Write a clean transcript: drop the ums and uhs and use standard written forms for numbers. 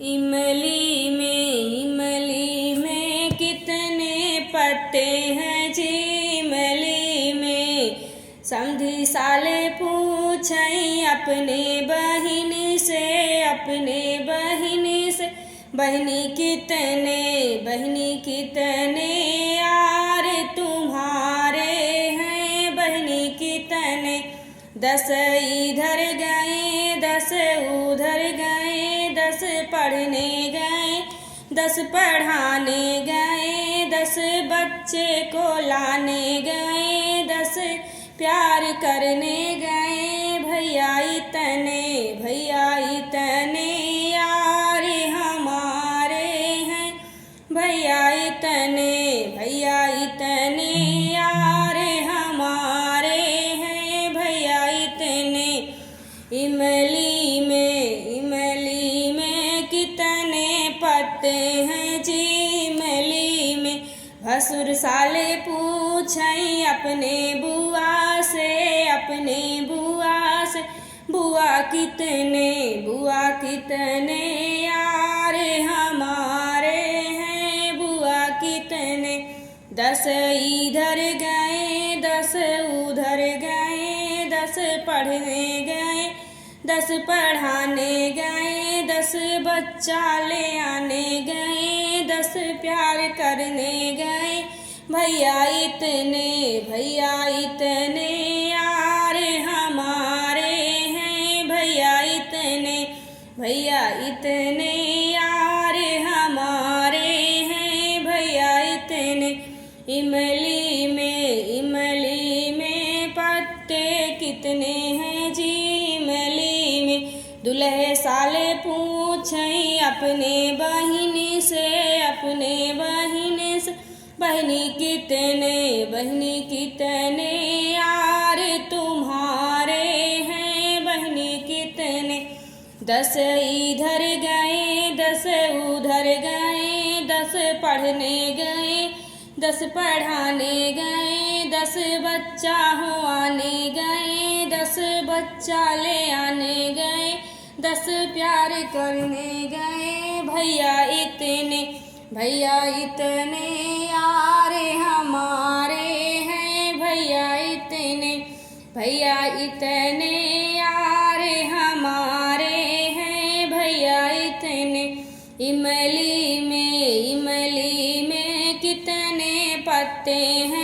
इमली में कितने पत्ते हैं जी इमली में। समधी साले पूछई अपने बहिन से, अपने बहिन से, बहनी कितने यार तुम्हारे हैं, बहनी कितने। 10 इधर गए 10 उधर गए, 10 पढ़ने गए 10 पढ़ाने गए, 10 बच्चे को लाने गए, 10 प्यार करने गए। भैया इतने यार हमारे हैं, भैया इतने यार हमारे हैं, भैया इतने। इमली में कितने पत्ते हैं जी इमली में। भसुर साले पूछई अपने बुआ से, अपने बुआ से, बुआ कितने यार हमारे हैं, बुआ कितने। 10 इधर गए 10 उधर गए, 10 पढ़ने गए 10 पढ़ाने गए, 10 बच्चा ले आने गए, 10 प्यार करने गए। भैया इतने यार हमारे हैं, भैया इतने यार हमारे हैं, भैया इतने। इमली में पत्ते कितने हैं जी इमली में। दुल्हे साले पूछई अपने बहिन से, अपने बहिन से, बहनी कितने यार तुम्हारे हैं, बहनी कितने। 10 इधर गए 10 उधर गए, 10 पढ़ने गए 10 पढ़ाने गए, 10 बच्चा हो आने गए, 10 बच्चा ले आने गए, 10 प्यार करने गए। भैया इतने यार हमारे हैं, भैया इतने यार हमारे हैं, भैया इतने। इमली में कितने पत्ते हैं